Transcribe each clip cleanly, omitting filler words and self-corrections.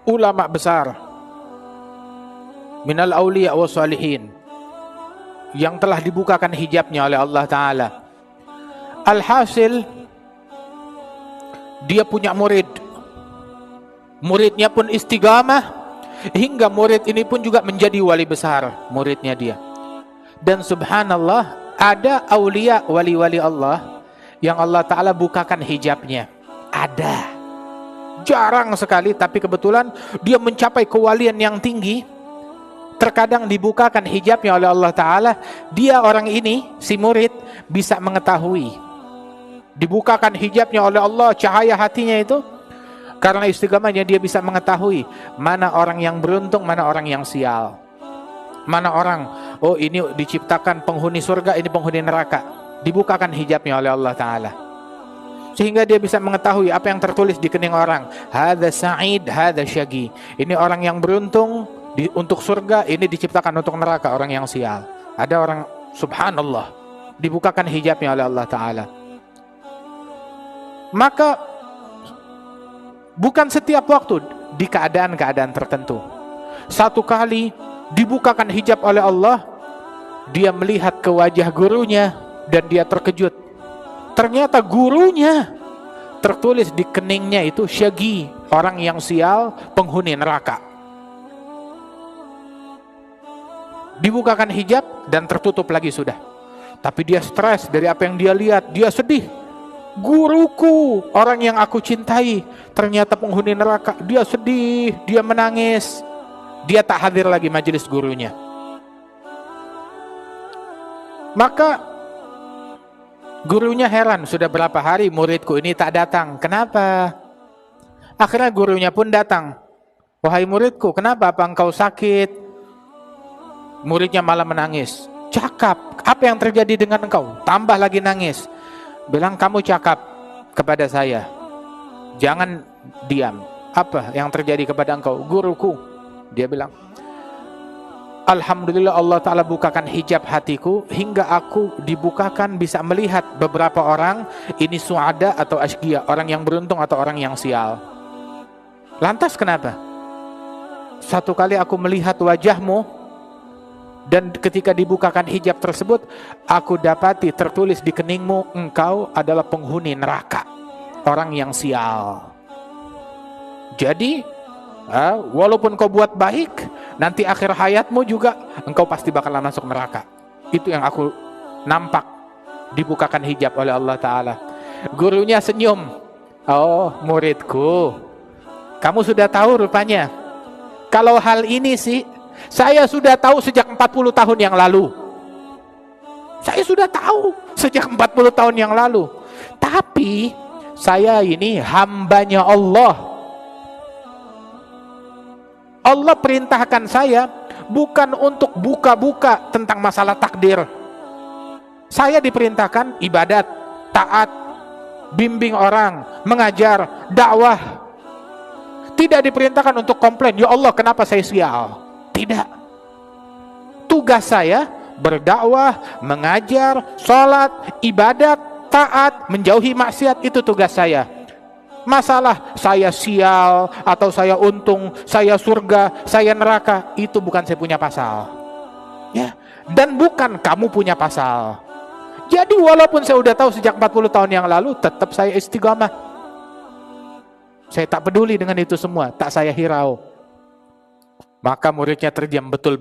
ulama besar, minal awliya wa salihin, yang telah dibukakan hijabnya oleh Allah Ta'ala. Alhasil, dia punya murid. Muridnya pun istiqamah, hingga murid ini pun juga menjadi wali besar, muridnya dia. Dan subhanallah, ada aulia, wali-wali Allah, yang Allah Ta'ala bukakan hijabnya. Ada. Jarang sekali, tapi kebetulan dia mencapai kewalian yang tinggi. Terkadang dibukakan hijabnya oleh Allah Ta'ala. Dia orang ini, si murid, bisa mengetahui. Dibukakan hijabnya oleh Allah, cahaya hatinya itu. Karena istiqamahnya dia bisa mengetahui mana orang yang beruntung, mana orang yang sial. Mana orang, oh ini diciptakan penghuni surga, ini penghuni neraka. Dibukakan hijabnya oleh Allah Ta'ala. Sehingga dia bisa mengetahui apa yang tertulis di kening orang. Hadza sa'id, hadza syaqi. Ini orang yang beruntung untuk surga, ini diciptakan untuk neraka, orang yang sial. Ada orang, subhanallah, dibukakan hijabnya oleh Allah Ta'ala. Maka bukan setiap waktu, di keadaan-keadaan tertentu. Satu kali dibukakan hijab oleh Allah, dia melihat ke wajah gurunya dan dia terkejut. Ternyata gurunya tertulis di keningnya itu syaqi, orang yang sial, penghuni neraka. Dibukakan hijab dan tertutup lagi sudah. Tapi dia stres dari apa yang dia lihat, dia sedih. Guruku, orang yang aku cintai, ternyata penghuni neraka. Dia sedih, dia menangis. Dia tak hadir lagi majelis gurunya. Maka gurunya heran, sudah berapa hari muridku ini tak datang. Kenapa? Akhirnya gurunya pun datang. Wahai muridku, kenapa? Apa engkau sakit? Muridnya malah menangis. Cakap, apa yang terjadi dengan engkau? Tambah lagi nangis. Bilang, kamu cakap kepada saya, jangan diam. Apa yang terjadi kepada engkau? Guruku, dia bilang, alhamdulillah Allah Ta'ala bukakan hijab hatiku, hingga aku dibukakan bisa melihat beberapa orang, ini suada atau asqiya, orang yang beruntung atau orang yang sial. Lantas kenapa? Satu kali aku melihat wajahmu, dan ketika dibukakan hijab tersebut, aku dapati tertulis di keningmu, engkau adalah penghuni neraka, orang yang sial. Jadi, walaupun kau buat baik, nanti akhir hayatmu juga engkau pasti bakalan masuk neraka. Itu yang aku nampak, dibukakan hijab oleh Allah Ta'ala. Gurunya senyum. Oh, muridku, kamu sudah tahu rupanya. Kalau hal ini sih, saya sudah tahu sejak 40 tahun yang lalu. Saya sudah tahu sejak 40 tahun yang lalu. Tapi saya ini hambanya Allah. Allah perintahkan saya bukan untuk buka-buka tentang masalah takdir. Saya diperintahkan ibadat, taat, bimbing orang, mengajar, dakwah. Tidak diperintahkan untuk komplain, ya Allah kenapa saya sial. Tidak. Tugas saya berdakwah, mengajar, sholat, ibadat, taat, menjauhi maksiat, itu tugas saya. Masalah saya sial atau saya untung, saya surga, saya neraka, itu bukan saya punya pasal. Ya, dan bukan kamu punya pasal. Jadi walaupun saya udah tahu sejak 40 tahun yang lalu, tetap saya istiqamah. Saya tak peduli dengan itu semua, tak saya hirau. Maka muridnya terdiam, betul,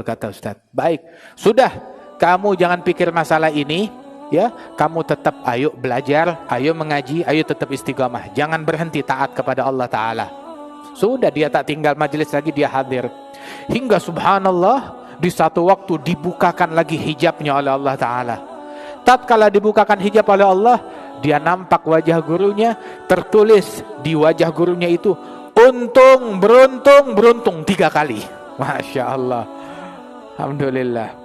kata Ustaz. Baik, sudah, kamu jangan pikir masalah ini, ya, kamu tetap ayo belajar, ayo mengaji, ayo tetap istiqamah. Jangan berhenti taat kepada Allah Ta'ala. Sudah, dia tak tinggal majelis lagi, dia hadir. Hingga subhanallah, di satu waktu dibukakan lagi hijabnya oleh Allah Ta'ala. Tatkala dibukakan hijab oleh Allah, dia nampak wajah gurunya, tertulis di wajah gurunya itu, untung, beruntung, 3 kali. Masya Allah. Alhamdulillah.